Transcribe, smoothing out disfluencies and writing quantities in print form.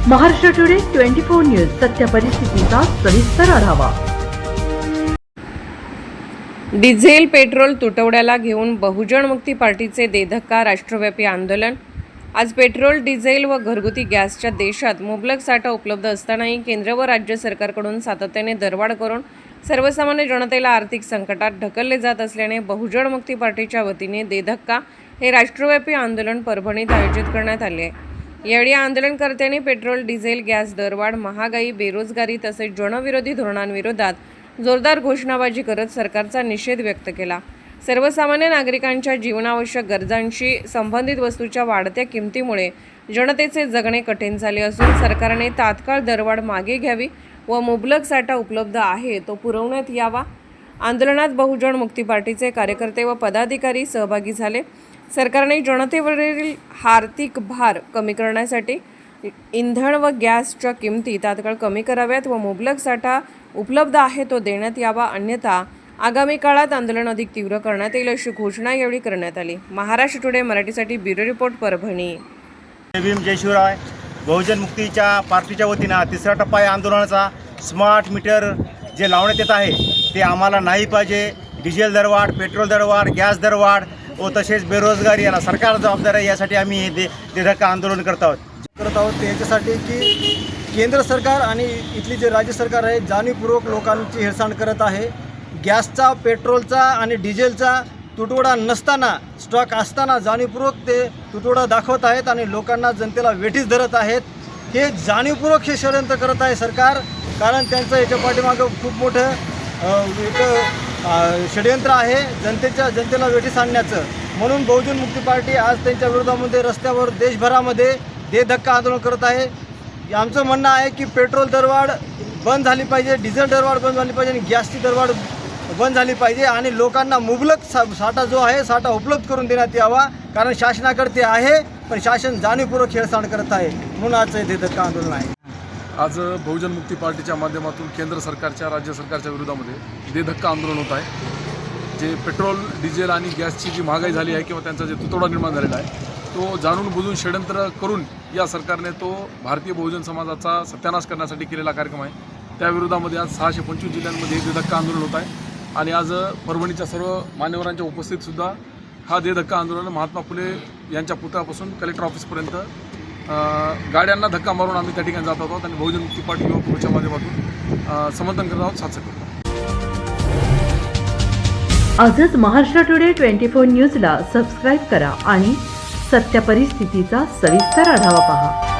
Maharashtra today 24 news सत्य परिस्थितीचा सविस्तर आढावा। डिझेल पेट्रोल तुटवड्याला घेऊन बहुजन मुक्ती पार्टीचे देधक्का राष्ट्रव्यापी आंदोलन। आज पेट्रोल, डिझेल व घरगुती गॅसच्या देशात मुबलक साठा उपलब्ध असतानाही केंद्र व राज्य सरकारकडून सातत्याने दरवाढ करून सर्वसामान्य जनतेला आर्थिक संकटात ढकलले जात असल्याने बहुजन मुक्ती पार्टीच्या वतीने देधक्का हे राष्ट्रव्यापी आंदोलन परभणीत आयोजित करण्यात आले आहे। यावेळी आंदोलनकर्त्यांनी पेट्रोल, डिझेल, गॅस दरवाढ, महागाई, बेरोजगारी तसेच जनविरोधी धोरणांविरोधात जोरदार घोषणाबाजी करत सरकारचा निषेध व्यक्त केला। सर्वसामान्य नागरिकांच्या जीवनावश्यक गरजांशी संबंधित वस्तूंच्या वाढत्या किमतीमुळे जनतेचे जगणे कठीण झाले असून सरकारने तात्काळ दरवाढ मागे घ्यावी व मुबलक साठा उपलब्ध आहे तो पुरवण्यात यावा। आंदोलनात बहुजन मुक्ती पार्टीचे कार्यकर्ते व पदाधिकारी सहभागी झाले। सरकारने जनतेवरील आर्थिक भार कमी करण्यासाठी इंधन व गॅसच्या किमती तात्काळ कमी कराव्यात व मुबलक साठा उपलब्ध आहे तो देण्यात यावा, अन्यथा आगामी काळात आंदोलन अधिक तीव्र करण्यात येईल अशी घोषणा यावेळी करण्यात आली। महाराष्ट्र टुडे मराठीसाठी ब्युरो रिपोर्ट, परभणी। जय भीम, जय शिवराय। बहुजन मुक्तीच्या पार्टीच्या वतीनं तिसरा टप्पा या आंदोलनाचा स्मार्ट मीटर जे लावण्यात येत आहे ते आम्हाला नाही पाहिजे। डिझेल दरवाढ, पेट्रोल दरवाढ, गॅस दरवाढ व तसेच बेरोजगारी याला सरकार जबाबदार आहे। यासाठी आम्ही हे देधक्का आंदोलन करत आहोत याच्यासाठी की केंद्र सरकार आणि इथली जे राज्य सरकार आहे जाणीवपूर्वक लोकांची हेळसांड करत आहे। गॅसचा, पेट्रोलचा आणि डिझेलचा तुटवडा नसताना, स्टॉक असताना जाणीवपूर्वक ते तुटवडा दाखवत आहेत आणि लोकांना, जनतेला वेठीस धरत आहेत। हे जाणीवपूर्वक हे षडयंत्र करत आहे सरकार, कारण त्यांचं याच्या पाठीमागं खूप मोठं एक षडयंत्र आहे जनतेला वेठीस आणण्याचं। म्हणून बहुजन मुक्ती पार्टी आज त्यांच्या विरोधामध्ये रस्त्यावर देशभरामध्ये देधक्का आंदोलन करत आहे। आमचं म्हणणं आहे की पेट्रोल दरवाढ बंद झाली पाहिजे, डिझेल दरवाढ बंद झाली पाहिजे आणि गॅसची दरवाढ बंद झाली पाहिजे आणि लोकांना मुबलक साठा जो आहे साठा उपलब्ध करून देण्यात यावा, कारण शासनाकडे ते आहे पण शासन जाणीवपूर्वक हेळसांड करत आहे। म्हणून आज हे देधक्का आंदोलन आहे। आज बहुजन मुक्ती पार्टीच्या माध्यमातून केंद्र सरकारच्या, राज्य सरकारच्या विरोधामध्ये देधक्का आंदोलन होत आहे। जे पेट्रोल, डिझेल आणि गॅसची जी महागाई झाली आहे किंवा त्यांचा जे तुटवडा निर्माण झालेला आहे तो जाणून बुजून षडयंत्र करून या सरकारने तो भारतीय बहुजन समाजाचा सत्यानाश करण्यासाठी केलेला कार्यक्रम आहे। त्या विरोधामध्ये आज 625 जिल्ह्यांमध्ये देधक्का आंदोलन होत आहे आणि आज परभणीच्या सर्व मान्यवरांच्या उपस्थितीतसुद्धा हा देधक्का आंदोलन महात्मा फुले यांच्या पुतळ्यापासून कलेक्टर ऑफिसपर्यंत गाड्यांना धक्का मारून आम्ही त्या ठिकाणी जात आहोत आणि बहुजन मुक्ती पार्टी युवा मोर्चाच्या माध्यमातून समर्थन करत आहोत, साथ करत आहोत। आजच महाराष्ट्र टुडे 24 न्यूजला सबस्क्राईब करा आणि सत्य परिस्थितीचा सविस्तर आढावा पहा।